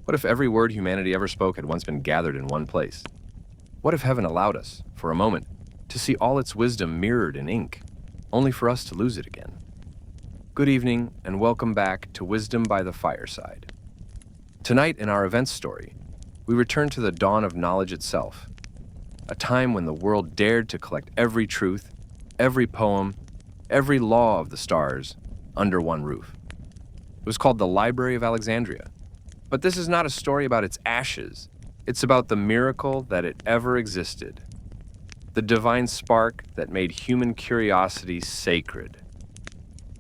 What if every word humanity ever spoke had once been gathered in one place? What if heaven allowed us, for a moment, to see all its wisdom mirrored in ink, only for us to lose it again? Good evening, and welcome back to Wisdom by the Fireside. Tonight, in our events story, we return to the dawn of knowledge itself, a time when the world dared to collect every truth, every poem, every law of the stars under one roof. It was called the Library of Alexandria. But this is not a story about its ashes. It's about the miracle that it ever existed, the divine spark that made human curiosity sacred.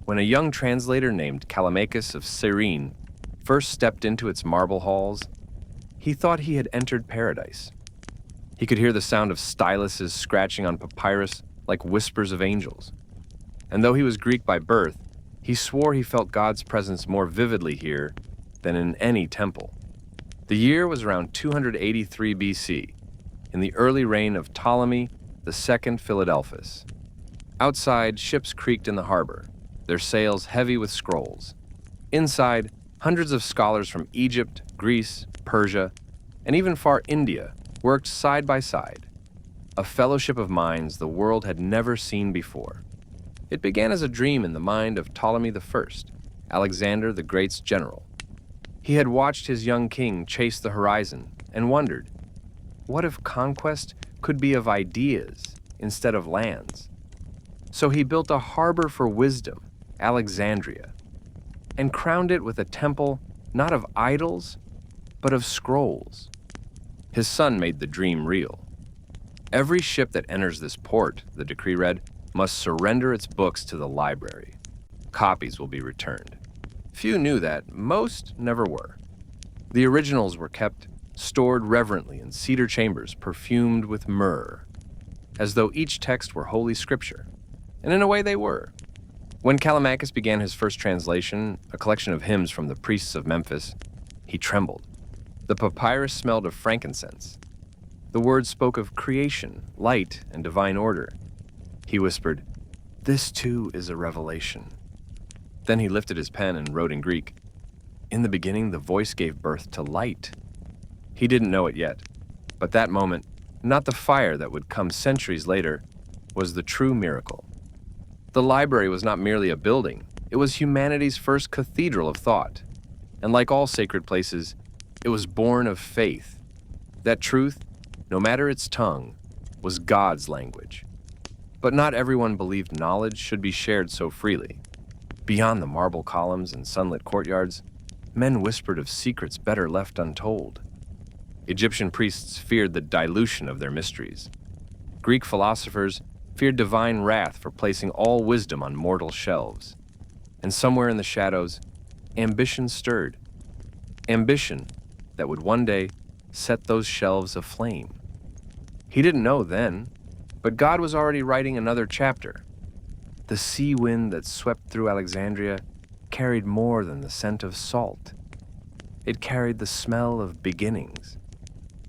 When a young translator named Callimachus of Cyrene first stepped into its marble halls, he thought he had entered paradise. He could hear the sound of styluses scratching on papyrus like whispers of angels. And though he was Greek by birth, he swore he felt God's presence more vividly here than in any temple. The year was around 283 BC, in the early reign of Ptolemy II Philadelphus. Outside, ships creaked in the harbor, their sails heavy with scrolls. Inside, hundreds of scholars from Egypt, Greece, Persia, and even far India worked side by side, a fellowship of minds the world had never seen before. It began as a dream in the mind of Ptolemy I, Alexander the Great's general. He had watched his young king chase the horizon and wondered, what if conquest could be of ideas instead of lands? So he built a harbor for wisdom, Alexandria, and crowned it with a temple not of idols, but of scrolls. His son made the dream real. Every ship that enters this port, the decree read, must surrender its books to the library. Copies will be returned. Few knew that, most never were. The originals were kept stored reverently in cedar chambers perfumed with myrrh, as though each text were holy scripture. And in a way they were. When Callimachus began his first translation, a collection of hymns from the priests of Memphis, he trembled. The papyrus smelled of frankincense. The words spoke of creation, light, and divine order. He whispered, "This too is a revelation." Then he lifted his pen and wrote in Greek, "In the beginning the voice gave birth to light." He didn't know it yet, but that moment, not the fire that would come centuries later, was the true miracle. The library was not merely a building, it was humanity's first cathedral of thought. And like all sacred places, it was born of faith. That truth, no matter its tongue, was God's language. But not everyone believed knowledge should be shared so freely. Beyond the marble columns and sunlit courtyards, men whispered of secrets better left untold. Egyptian priests feared the dilution of their mysteries. Greek philosophers feared divine wrath for placing all wisdom on mortal shelves. And somewhere in the shadows, ambition stirred. Ambition that would one day set those shelves aflame. He didn't know then, but God was already writing another chapter. The sea wind that swept through Alexandria carried more than the scent of salt. It carried the smell of beginnings.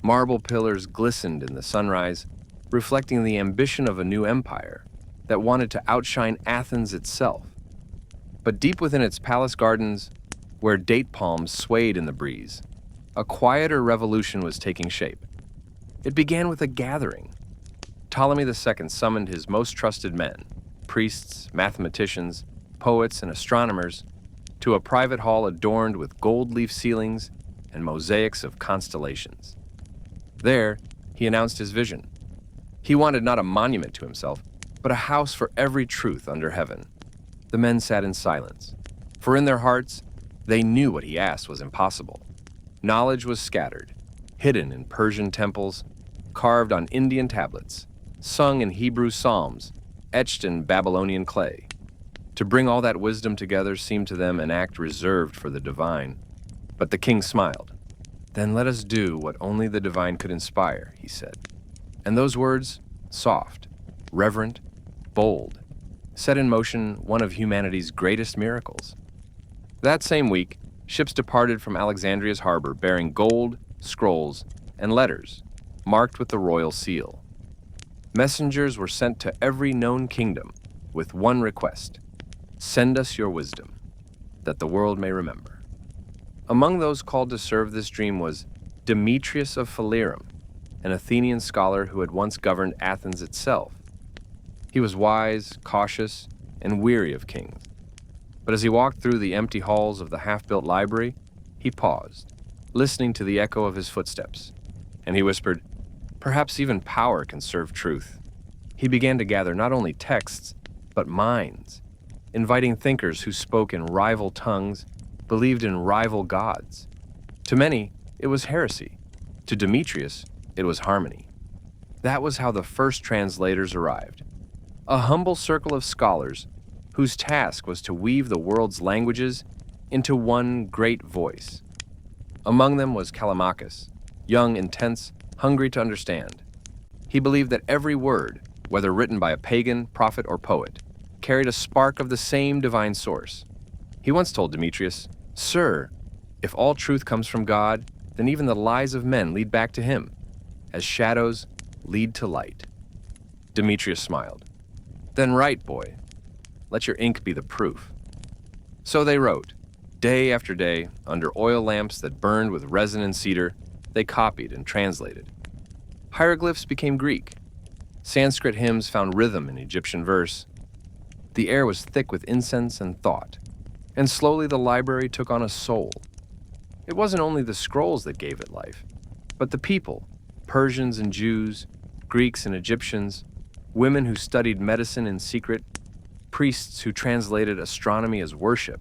Marble pillars glistened in the sunrise, reflecting the ambition of a new empire that wanted to outshine Athens itself. But deep within its palace gardens, where date palms swayed in the breeze, a quieter revolution was taking shape. It began with a gathering. Ptolemy II summoned his most trusted men, priests, mathematicians, poets, and astronomers, to a private hall adorned with gold leaf ceilings and mosaics of constellations. There, he announced his vision. He wanted not a monument to himself, but a house for every truth under heaven. The men sat in silence, for in their hearts, they knew what he asked was impossible. Knowledge was scattered, hidden in Persian temples, carved on Indian tablets, sung in Hebrew psalms, etched in Babylonian clay. To bring all that wisdom together seemed to them an act reserved for the divine. But the king smiled. "Then let us do what only the divine could inspire," he said. And those words, soft, reverent, bold, set in motion one of humanity's greatest miracles. That same week, ships departed from Alexandria's harbor bearing gold, scrolls, and letters marked with the royal seal. Messengers were sent to every known kingdom with one request: send us your wisdom, that the world may remember. Among those called to serve this dream was Demetrius of Phalerum, an Athenian scholar who had once governed Athens itself. He was wise, cautious, and weary of kings. But as he walked through the empty halls of the half-built library, he paused, listening to the echo of his footsteps, and he whispered, "Perhaps even power can serve truth." He began to gather not only texts, but minds, inviting thinkers who spoke in rival tongues, believed in rival gods. To many, it was heresy. To Demetrius, it was harmony. That was how the first translators arrived. A humble circle of scholars whose task was to weave the world's languages into one great voice. Among them was Callimachus, young, intense, hungry to understand. He believed that every word, whether written by a pagan, prophet, or poet, carried a spark of the same divine source. He once told Demetrius, "Sir, if all truth comes from God, then even the lies of men lead back to him, as shadows lead to light." Demetrius smiled. "Then write, boy. Let your ink be the proof." So they wrote. Day after day, under oil lamps that burned with resin and cedar, they copied and translated. Hieroglyphs became Greek. Sanskrit hymns found rhythm in Egyptian verse. The air was thick with incense and thought, and slowly the library took on a soul. It wasn't only the scrolls that gave it life, but the people, Persians and Jews, Greeks and Egyptians, women who studied medicine in secret, priests who translated astronomy as worship.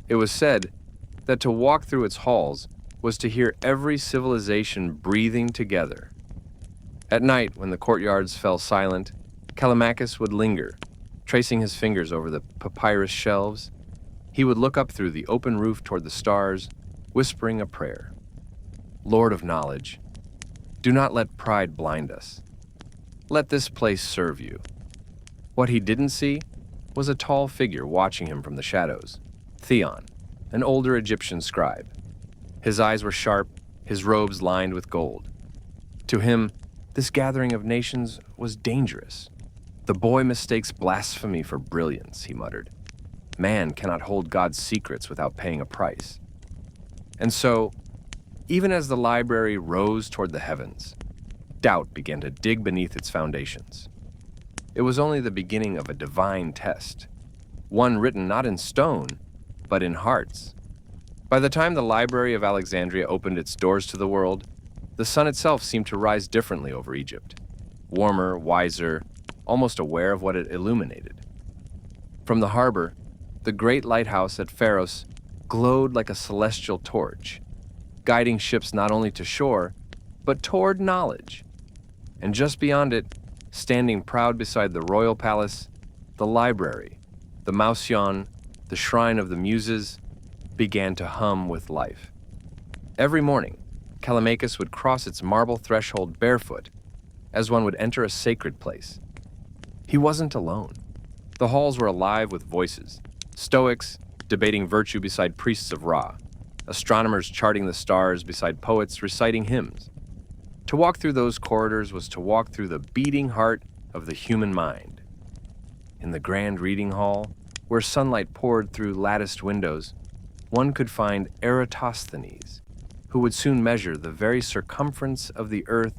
It was said that to walk through its halls was to hear every civilization breathing together. At night, when the courtyards fell silent, Callimachus would linger, tracing his fingers over the papyrus shelves. He would look up through the open roof toward the stars, whispering a prayer. "Lord of knowledge, do not let pride blind us. Let this place serve you." What he didn't see was a tall figure watching him from the shadows, Theon, an older Egyptian scribe. His eyes were sharp, his robes lined with gold. To him, this gathering of nations was dangerous. "The boy mistakes blasphemy for brilliance," he muttered. "Man cannot hold God's secrets without paying a price." And so, even as the library rose toward the heavens, doubt began to dig beneath its foundations. It was only the beginning of a divine test, one written not in stone, but in hearts. By the time the Library of Alexandria opened its doors to the world, the sun itself seemed to rise differently over Egypt, warmer, wiser, almost aware of what it illuminated. From the harbor, the great lighthouse at Pharos glowed like a celestial torch, guiding ships not only to shore, but toward knowledge. And just beyond it, standing proud beside the royal palace, the library, the Mausion, the shrine of the Muses, began to hum with life. Every morning, Callimachus would cross its marble threshold barefoot, as one would enter a sacred place. He wasn't alone. The halls were alive with voices, Stoics debating virtue beside priests of Ra, astronomers charting the stars beside poets reciting hymns. To walk through those corridors was to walk through the beating heart of the human mind. In the grand reading hall, where sunlight poured through latticed windows, one could find Eratosthenes, who would soon measure the very circumference of the earth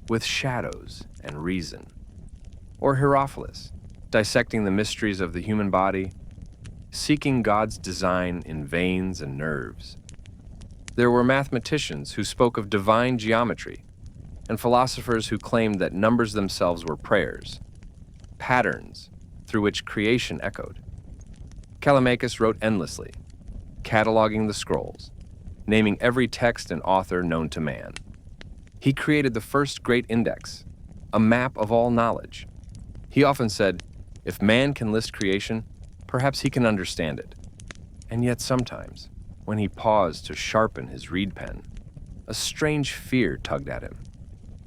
with shadows and reason. Or Herophilus, dissecting the mysteries of the human body, seeking God's design in veins and nerves. There were mathematicians who spoke of divine geometry, and philosophers who claimed that numbers themselves were prayers, patterns through which creation echoed. Callimachus wrote endlessly, cataloging the scrolls, naming every text and author known to man. He created the first great index, a map of all knowledge. He often said, if man can list creation, perhaps he can understand it. And yet sometimes, when he paused to sharpen his reed pen, a strange fear tugged at him,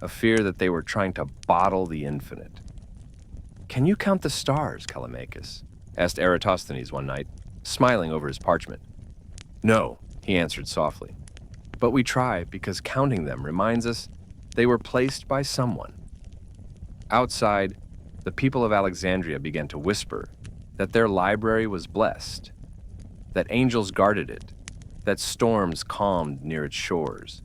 a fear that they were trying to bottle the infinite. "Can you count the stars, Callimachus?" asked Eratosthenes one night, smiling over his parchment. "No," he answered softly, "but we try because counting them reminds us they were placed by someone." Outside, the people of Alexandria began to whisper that their library was blessed, that angels guarded it, that storms calmed near its shores.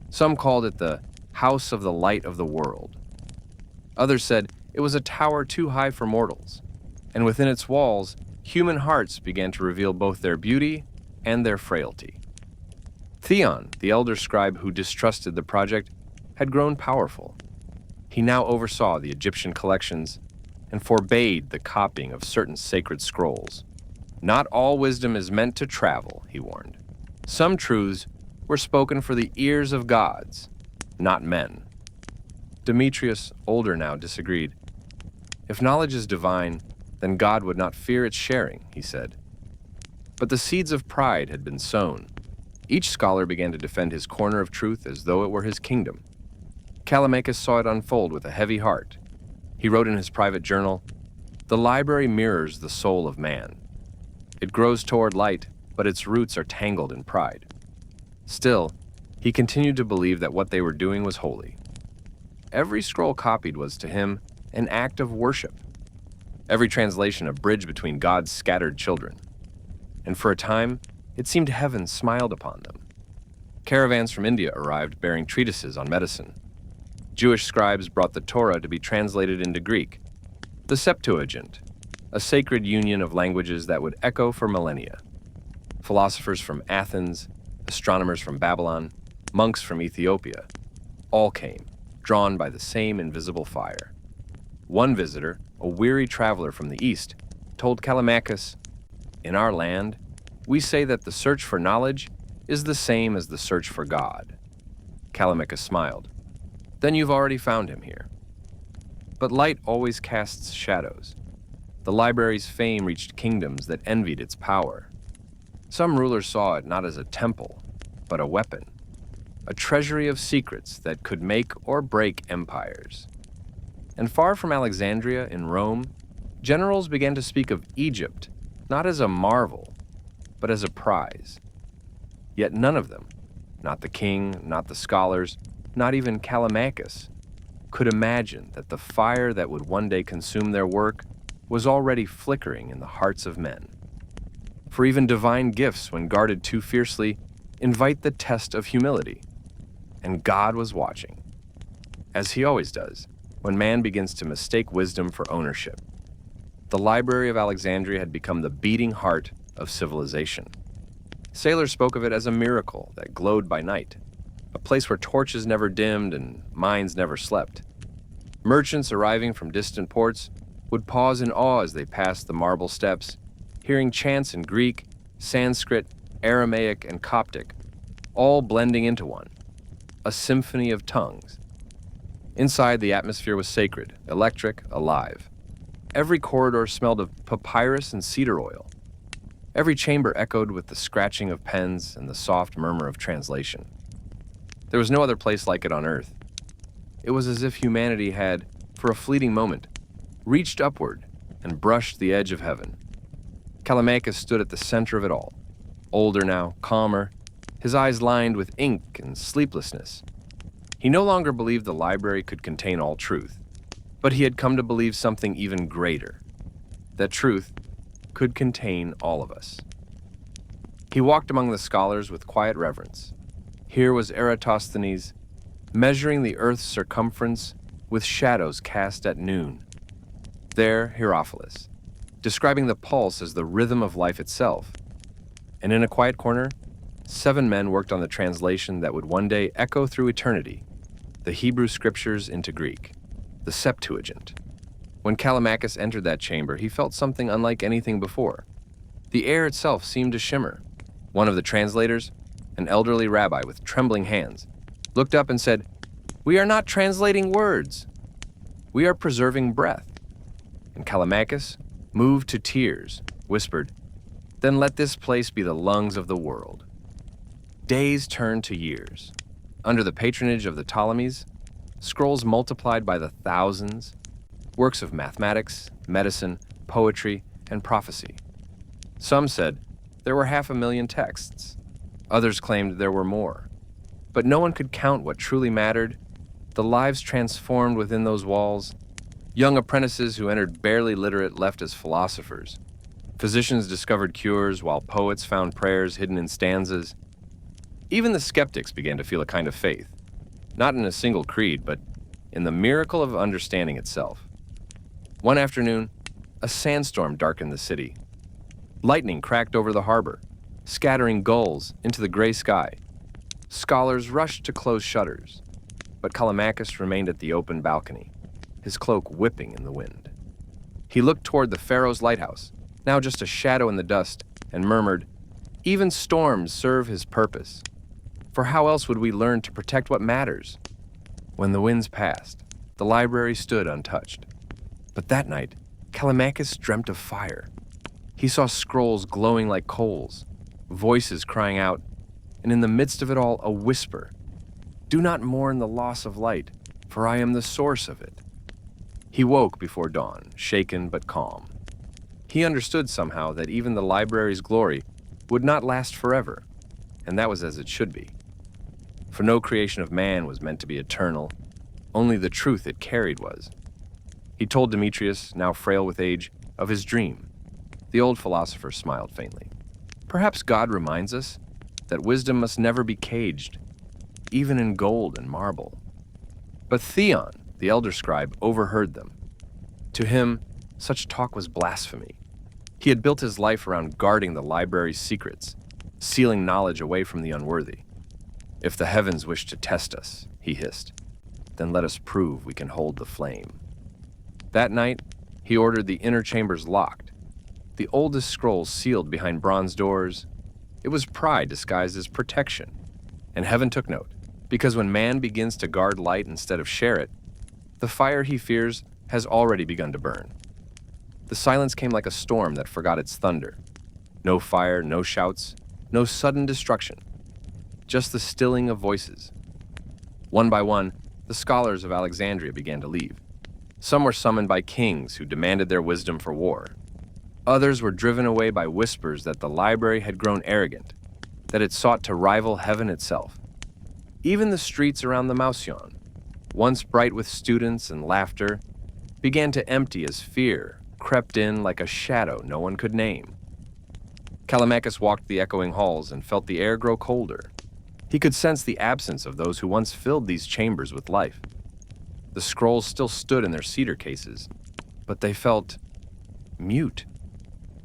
Some called it the house of the light of the world. Others said it was a tower too high for mortals, and within its walls, human hearts began to reveal both their beauty and their frailty. Theon, the elder scribe who distrusted the project, had grown powerful. He now oversaw the Egyptian collections and forbade the copying of certain sacred scrolls. Not all wisdom is meant to travel, he warned. Some truths were spoken for the ears of gods, not men. Demetrius, older now, disagreed. If knowledge is divine, then God would not fear its sharing, he said. But the seeds of pride had been sown. Each scholar began to defend his corner of truth as though it were his kingdom. Callimachus saw it unfold with a heavy heart. He wrote in his private journal, "The library mirrors the soul of man. It grows toward light, but its roots are tangled in pride." Still, he continued to believe that what they were doing was holy. Every scroll copied was to him an act of worship. Every translation a bridge between God's scattered children. And for a time, it seemed heaven smiled upon them. Caravans from India arrived bearing treatises on medicine. Jewish scribes brought the Torah to be translated into Greek. The Septuagint, a sacred union of languages that would echo for millennia. Philosophers from Athens, astronomers from Babylon, monks from Ethiopia, all came, drawn by the same invisible fire. One visitor, a weary traveler from the East, told Callimachus, "In our land, we say that the search for knowledge is the same as the search for God." Callimachus smiled. "Then you've already found him here." But light always casts shadows. The library's fame reached kingdoms that envied its power. Some rulers saw it not as a temple, but a weapon, a treasury of secrets that could make or break empires. And far from Alexandria in Rome, generals began to speak of Egypt not as a marvel, but as a prize. Yet none of them, not the king, not the scholars, not even Callimachus, could imagine that the fire that would one day consume their work was already flickering in the hearts of men. For even divine gifts, when guarded too fiercely, invite the test of humility. And God was watching, as he always does, when man begins to mistake wisdom for ownership. The Library of Alexandria had become the beating heart of civilization. Sailors spoke of it as a miracle that glowed by night, a place where torches never dimmed and minds never slept. Merchants arriving from distant ports would pause in awe as they passed the marble steps, hearing chants in Greek, Sanskrit, Aramaic, and Coptic, all blending into one, a symphony of tongues. Inside, the atmosphere was sacred, electric, alive. Every corridor smelled of papyrus and cedar oil. Every chamber echoed with the scratching of pens and the soft murmur of translation. There was no other place like it on earth. It was as if humanity had, for a fleeting moment, reached upward and brushed the edge of heaven. Callimachus stood at the center of it all, older now, calmer, his eyes lined with ink and sleeplessness. He no longer believed the library could contain all truth, but he had come to believe something even greater, that truth could contain all of us. He walked among the scholars with quiet reverence. Here was Eratosthenes, measuring the earth's circumference with shadows cast at noon. There, Herophilus, describing the pulse as the rhythm of life itself. And in a quiet corner, 7 men worked on the translation that would one day echo through eternity, the Hebrew scriptures into Greek, the Septuagint. When Callimachus entered that chamber, he felt something unlike anything before. The air itself seemed to shimmer. One of the translators, an elderly rabbi with trembling hands, looked up and said, "We are not translating words. We are preserving breath." And Callimachus, moved to tears, whispered, "Then let this place be the lungs of the world." Days turned to years. Under the patronage of the Ptolemies, scrolls multiplied by the thousands, works of mathematics, medicine, poetry, and prophecy. Some said there were 500,000 texts. Others claimed there were more. But no one could count what truly mattered, the lives transformed within those walls, young apprentices who entered barely literate left as philosophers, Physicians discovered cures, while poets found prayers hidden in stanzas. Even the skeptics began to feel a kind of faith, not in a single creed, but in the miracle of understanding itself. One afternoon, a sandstorm darkened the city. Lightning cracked over the harbor, scattering gulls into the gray sky. Scholars rushed to close shutters, but Callimachus remained at the open balcony, his cloak whipping in the wind. He looked toward the pharaoh's lighthouse, now just a shadow in the dust, and murmured, "Even storms serve his purpose. For how else would we learn to protect what matters?" When the winds passed, the library stood untouched. But that night, Callimachus dreamt of fire. He saw scrolls glowing like coals, voices crying out, and in the midst of it all, a whisper, "Do not mourn the loss of light, for I am the source of it." He woke before dawn, shaken but calm. He understood somehow that even the library's glory would not last forever, and that was as it should be. For no creation of man was meant to be eternal, only the truth it carried was. He told Demetrius, now frail with age, of his dream. The old philosopher smiled faintly. Perhaps God reminds us that wisdom must never be caged, even in gold and marble. But Theon, the elder scribe, overheard them. To him, such talk was blasphemy. He had built his life around guarding the library's secrets, sealing knowledge away from the unworthy. "If the heavens wish to test us," he hissed, "then let us prove we can hold the flame." That night, he ordered the inner chambers locked, the oldest scrolls sealed behind bronze doors. It was pride disguised as protection. And heaven took note, because when man begins to guard light instead of share it, the fire he fears has already begun to burn. The silence came like a storm that forgot its thunder. No fire, no shouts, no sudden destruction. Just the stilling of voices. One by one, the scholars of Alexandria began to leave. Some were summoned by kings who demanded their wisdom for war. Others were driven away by whispers that the library had grown arrogant, that it sought to rival heaven itself. Even the streets around the Mausion, once bright with students and laughter, began to empty as fear crept in like a shadow no one could name. Callimachus walked the echoing halls and felt the air grow colder. He could sense the absence of those who once filled these chambers with life. The scrolls still stood in their cedar cases, but they felt mute.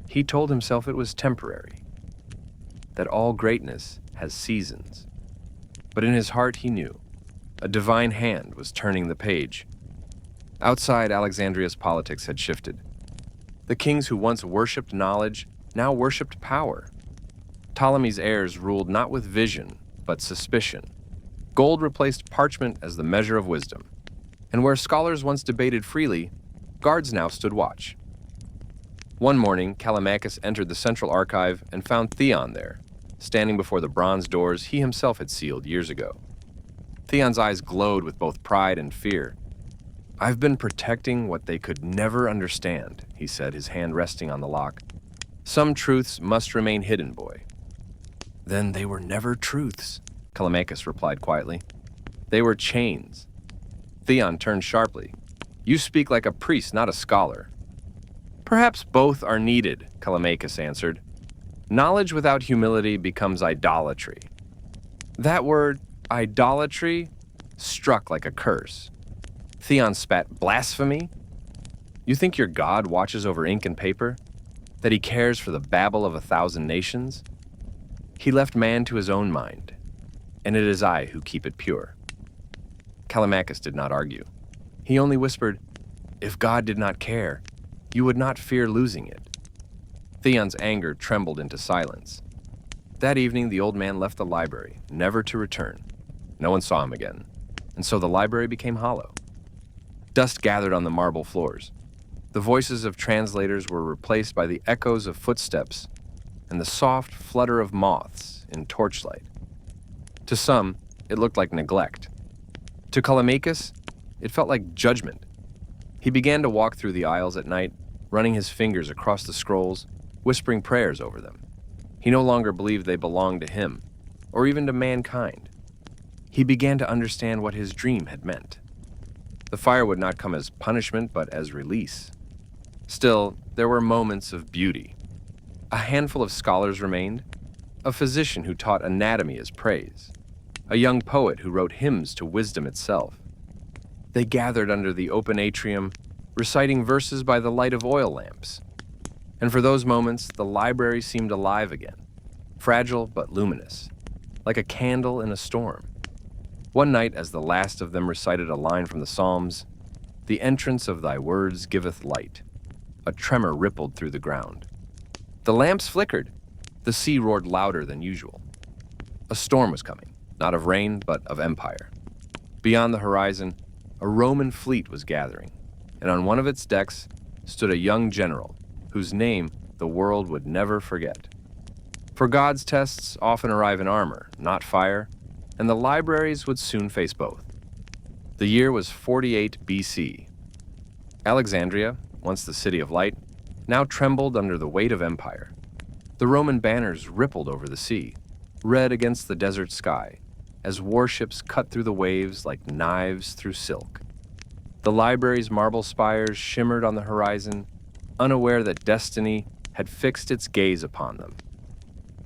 He told himself it was temporary, that all greatness has seasons. But in his heart he knew a divine hand was turning the page. Outside, Alexandria's politics had shifted. The kings who once worshipped knowledge now worshipped power. Ptolemy's heirs ruled not with vision, but suspicion. Gold replaced parchment as the measure of wisdom. And where scholars once debated freely, guards now stood watch. One morning, Callimachus entered the central archive and found Theon there, standing before the bronze doors he himself had sealed years ago. Theon's eyes glowed with both pride and fear. "I've been protecting what they could never understand," he said, his hand resting on the lock. "Some truths must remain hidden, boy." "Then they were never truths," Callimachus replied quietly. "They were chains." Theon turned sharply. "You speak like a priest, not a scholar." "Perhaps both are needed," Callimachus answered. "Knowledge without humility becomes idolatry." That word, idolatry, struck like a curse. Theon spat, "Blasphemy? You think your God watches over ink and paper? That he cares for the babble of 1,000 nations? He left man to his own mind, and it is I who keep it pure." Callimachus did not argue. He only whispered, "If God did not care, you would not fear losing it." Theon's anger trembled into silence. That evening, the old man left the library, never to return. No one saw him again, and so the library became hollow. Dust gathered on the marble floors. The voices of translators were replaced by the echoes of footsteps and the soft flutter of moths in torchlight. To some, it looked like neglect. To Callimachus, it felt like judgment. He began to walk through the aisles at night, running his fingers across the scrolls, whispering prayers over them. He no longer believed they belonged to him, or even to mankind. He began to understand what his dream had meant. The fire would not come as punishment, but as release. Still, there were moments of beauty. A handful of scholars remained, a physician who taught anatomy as praise, a young poet who wrote hymns to wisdom itself. They gathered under the open atrium, reciting verses by the light of oil lamps. And for those moments, the library seemed alive again, fragile but luminous, like a candle in a storm. One night, as the last of them recited a line from the Psalms, "The entrance of thy words giveth light," a tremor rippled through the ground. The lamps flickered. The sea roared louder than usual. A storm was coming, not of rain, but of empire. Beyond the horizon, a Roman fleet was gathering, and on one of its decks stood a young general whose name the world would never forget. For God's tests often arrive in armor, not fire, and the libraries would soon face both. The year was 48 BC. Alexandria, once the city of light, now trembled under the weight of empire. The Roman banners rippled over the sea, red against the desert sky, as warships cut through the waves like knives through silk. The library's marble spires shimmered on the horizon, unaware that destiny had fixed its gaze upon them.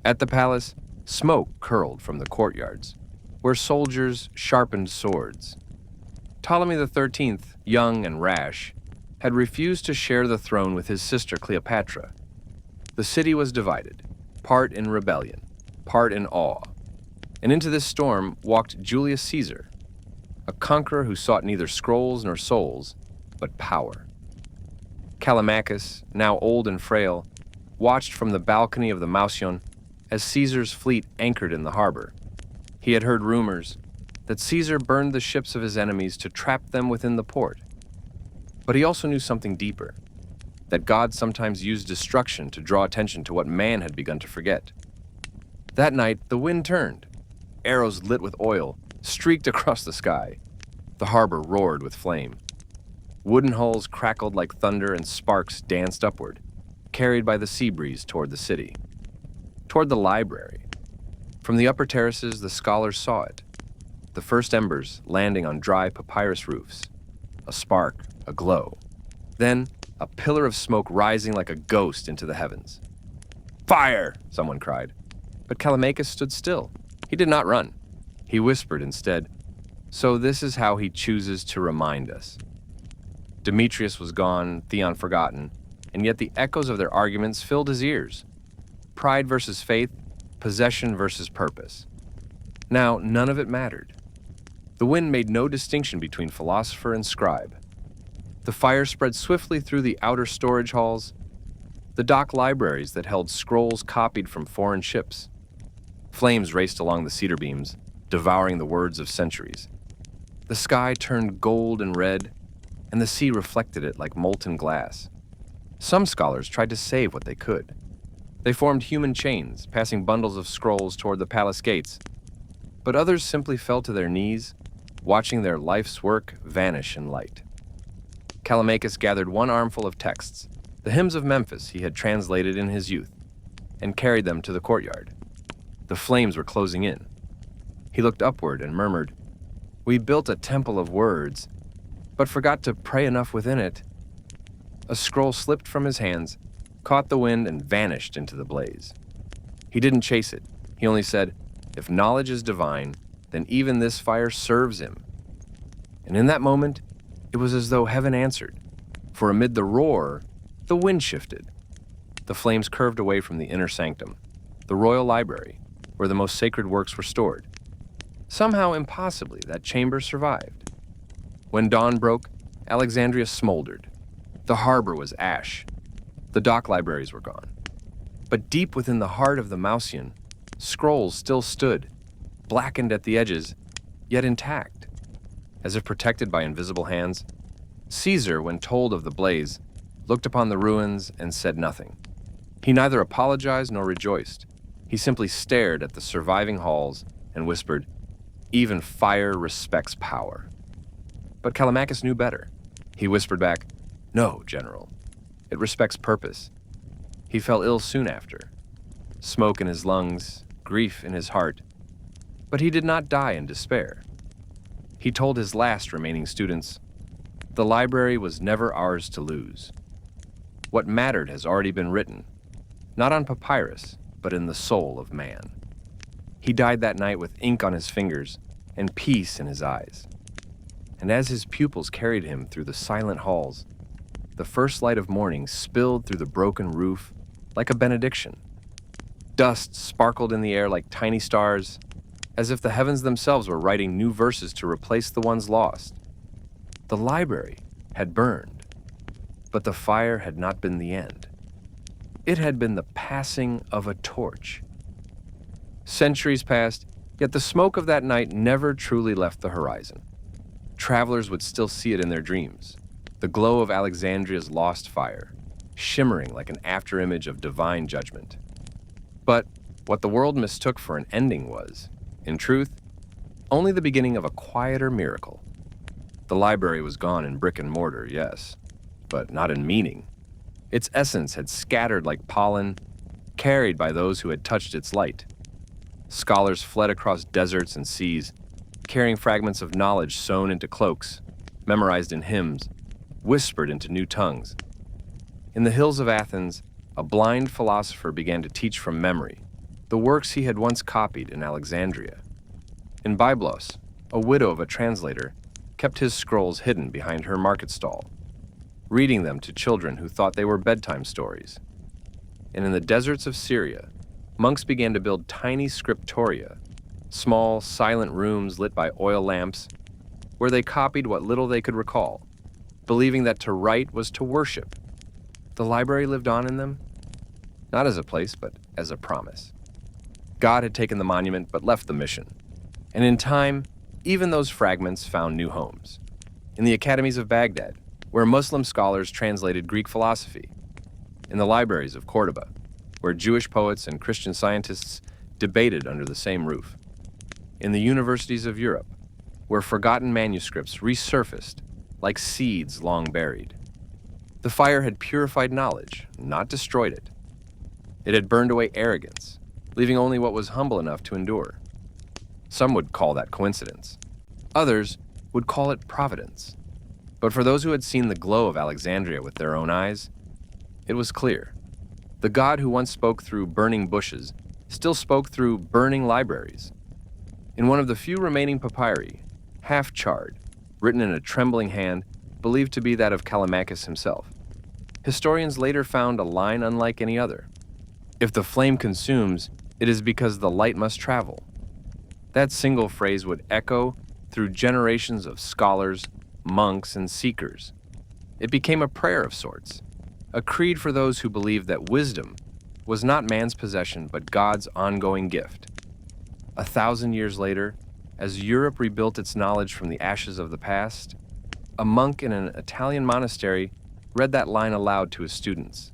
At the palace, smoke curled from the courtyards, where soldiers sharpened swords. Ptolemy XIII, young and rash, had refused to share the throne with his sister Cleopatra. The city was divided, part in rebellion, part in awe. And into this storm walked Julius Caesar, a conqueror who sought neither scrolls nor souls, but power. Callimachus, now old and frail, watched from the balcony of the Mausion as Caesar's fleet anchored in the harbor. He had heard rumors that Caesar burned the ships of his enemies to trap them within the port. But he also knew something deeper, that God sometimes used destruction to draw attention to what man had begun to forget. That night, the wind turned. Arrows lit with oil streaked across the sky. The harbor roared with flame. Wooden hulls crackled like thunder and sparks danced upward, carried by the sea breeze toward the city. Toward the library. From the upper terraces, the scholars saw it. The first embers landing on dry papyrus roofs. A spark, a glow. Then, a pillar of smoke rising like a ghost into the heavens. "Fire!" someone cried. But Callimachus stood still. He did not run. He whispered instead, "So this is how he chooses to remind us." Demetrius was gone, Theon forgotten, and yet the echoes of their arguments filled his ears. Pride versus faith, possession versus purpose. Now, none of it mattered. The wind made no distinction between philosopher and scribe. The fire spread swiftly through the outer storage halls, the dock libraries that held scrolls copied from foreign ships. Flames raced along the cedar beams, devouring the words of centuries. The sky turned gold and red, and the sea reflected it like molten glass. Some scholars tried to save what they could. They formed human chains, passing bundles of scrolls toward the palace gates. But others simply fell to their knees, watching their life's work vanish in light. Callimachus gathered one armful of texts, the hymns of Memphis he had translated in his youth, and carried them to the courtyard. The flames were closing in. He looked upward and murmured, "We built a temple of words, but forgot to pray enough within it." A scroll slipped from his hands, caught the wind, and vanished into the blaze. He didn't chase it. He only said, "If knowledge is divine, then even this fire serves him." And in that moment, it was as though heaven answered, for amid the roar, the wind shifted. The flames curved away from the inner sanctum, the royal library, where the most sacred works were stored. Somehow, impossibly, that chamber survived. When dawn broke, Alexandria smoldered. The harbor was ash. The dock libraries were gone. But deep within the heart of the Mausion, scrolls still stood, blackened at the edges, yet intact. As if protected by invisible hands, Caesar, when told of the blaze, looked upon the ruins and said nothing. He neither apologized nor rejoiced. He simply stared at the surviving halls and whispered, "Even fire respects power." But Callimachus knew better. He whispered back, "No, General. It respects purpose." He fell ill soon after. Smoke in his lungs, grief in his heart. But he did not die in despair. He told his last remaining students, "The library was never ours to lose. What mattered has already been written. not on papyrus, but in the soul of man. He died that night with ink on his fingers and peace in his eyes. And as his pupils carried him through the silent halls, the first light of morning spilled through the broken roof like a benediction. Dust sparkled in the air like tiny stars, as if the heavens themselves were writing new verses to replace the ones lost. The library had burned, but the fire had not been the end. It had been the passing of a torch. Centuries passed, yet the smoke of that night never truly left the horizon. Travelers would still see it in their dreams, the glow of Alexandria's lost fire, shimmering like an afterimage of divine judgment. But what the world mistook for an ending was, in truth, only the beginning of a quieter miracle. The library was gone in brick and mortar, yes, but not in meaning. Its essence had scattered like pollen, carried by those who had touched its light. Scholars fled across deserts and seas, carrying fragments of knowledge sewn into cloaks, memorized in hymns, whispered into new tongues. In the hills of Athens, a blind philosopher began to teach from memory the works he had once copied in Alexandria. In Byblos, a widow of a translator kept his scrolls hidden behind her market stall, reading them to children who thought they were bedtime stories. And in the deserts of Syria, monks began to build tiny scriptoria, small, silent rooms lit by oil lamps, where they copied what little they could recall, believing that to write was to worship. The library lived on in them, not as a place, but as a promise. God had taken the monument, but left the mission. And in time, even those fragments found new homes. In the academies of Baghdad, where Muslim scholars translated Greek philosophy. In the libraries of Cordoba, where Jewish poets and Christian scientists debated under the same roof. In the universities of Europe, where forgotten manuscripts resurfaced like seeds long buried. The fire had purified knowledge, not destroyed it. It had burned away arrogance, leaving only what was humble enough to endure. Some would call that coincidence. Others would call it providence. But for those who had seen the glow of Alexandria with their own eyes, it was clear. The God who once spoke through burning bushes still spoke through burning libraries. In one of the few remaining papyri, half charred, written in a trembling hand, believed to be that of Callimachus himself, historians later found a line unlike any other. If the flame consumes, it is because the light must travel. That single phrase would echo through generations of scholars, monks, and seekers. It became a prayer of sorts, a creed for those who believed that wisdom was not man's possession but God's ongoing gift. 1,000 years later, as Europe rebuilt its knowledge from the ashes of the past, a monk in an Italian monastery read that line aloud to his students.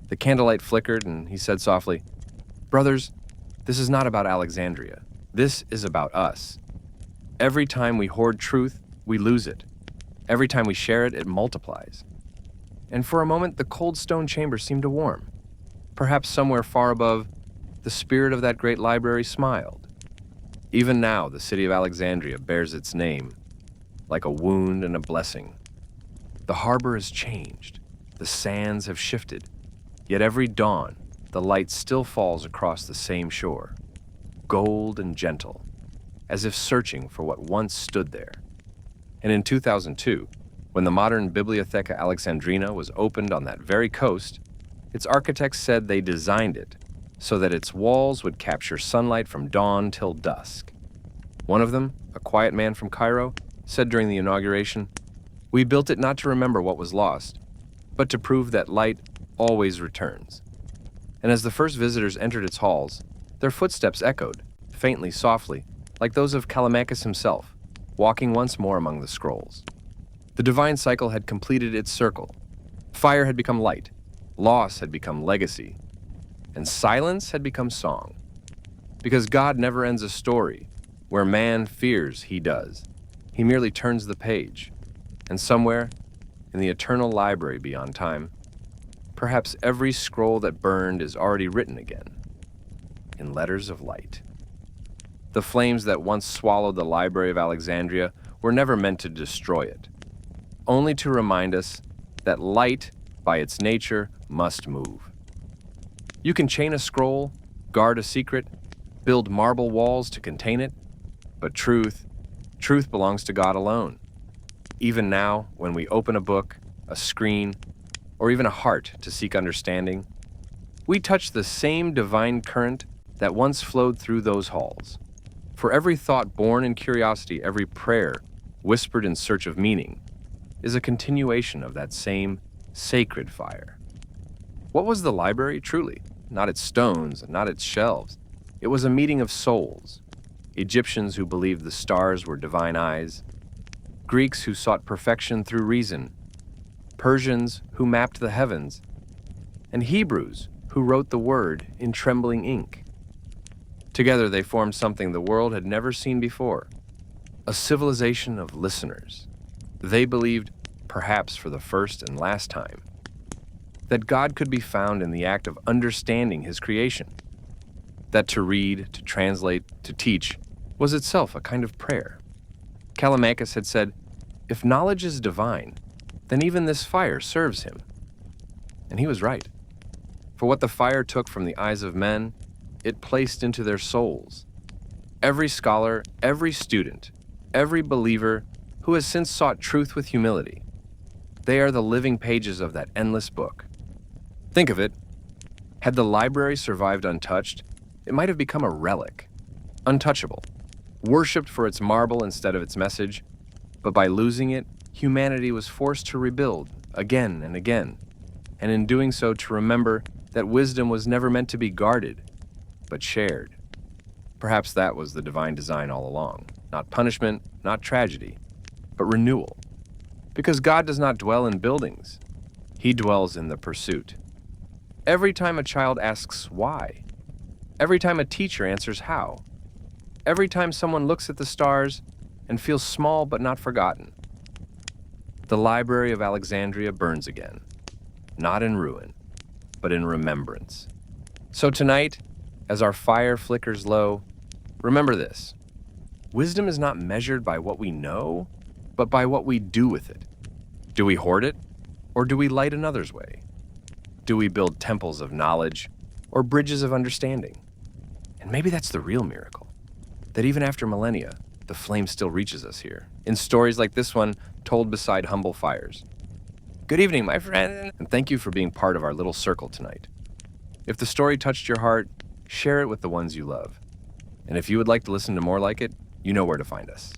The candlelight flickered, and he said softly, "Brothers, this is not about Alexandria. This is about us. Every time we hoard truth, we lose it. Every time we share it, it multiplies." And for a moment, the cold stone chamber seemed to warm. Perhaps somewhere far above, the spirit of that great library smiled. Even now, the city of Alexandria bears its name, like a wound and a blessing. The harbor has changed. The sands have shifted. Yet every dawn, the light still falls across the same shore, gold and gentle, as if searching for what once stood there. And in 2002, when the modern Bibliotheca Alexandrina was opened on that very coast, its architects said they designed it so that its walls would capture sunlight from dawn till dusk. One of them, a quiet man from Cairo, said during the inauguration, "We built it not to remember what was lost, but to prove that light always returns." And as the first visitors entered its halls, their footsteps echoed, faintly, softly, like those of Callimachus himself, walking once more among the scrolls. The divine cycle had completed its circle. Fire had become light, loss had become legacy, and silence had become song. Because God never ends a story where man fears he does. He merely turns the page, and somewhere, in the eternal library beyond time, perhaps every scroll that burned is already written again, in letters of light. The flames that once swallowed the Library of Alexandria were never meant to destroy it, only to remind us that light, by its nature, must move. You can chain a scroll, guard a secret, build marble walls to contain it, but truth belongs to God alone. Even now, when we open a book, a screen, or even a heart to seek understanding, we touch the same divine current that once flowed through those halls. For every thought born in curiosity, every prayer whispered in search of meaning, is a continuation of that same sacred fire. What was the library, truly? Not its stones, not its shelves. It was a meeting of souls. Egyptians who believed the stars were divine eyes, Greeks who sought perfection through reason, Persians who mapped the heavens, and Hebrews who wrote the word in trembling ink. Together they formed something the world had never seen before, a civilization of listeners. They believed, perhaps for the first and last time, that God could be found in the act of understanding his creation, that to read, to translate, to teach was itself a kind of prayer. Callimachus had said, "If knowledge is divine, then even this fire serves him." And he was right. For what the fire took from the eyes of men, it placed into their souls. Every scholar, every student, every believer who has since sought truth with humility, they are the living pages of that endless book. Think of it. Had the library survived untouched, it might have become a relic, untouchable, worshipped for its marble instead of its message. But by losing it, humanity was forced to rebuild again and again, and in doing so to remember that wisdom was never meant to be guarded, but shared. Perhaps that was the divine design all along. Not punishment, not tragedy, but renewal. Because God does not dwell in buildings. He dwells in the pursuit. Every time a child asks why, every time a teacher answers how, every time someone looks at the stars and feels small but not forgotten, the Library of Alexandria burns again, not in ruin, but in remembrance. So tonight, as our fire flickers low, remember this: wisdom is not measured by what we know, but by what we do with it. Do we hoard it, or do we light another's way? Do we build temples of knowledge, or bridges of understanding? And maybe that's the real miracle, that even after millennia, the flame still reaches us here, in stories like this one told beside humble fires. Good evening, my friend, and thank you for being part of our little circle tonight. If the story touched your heart, share it with the ones you love. And if you would like to listen to more like it, you know where to find us.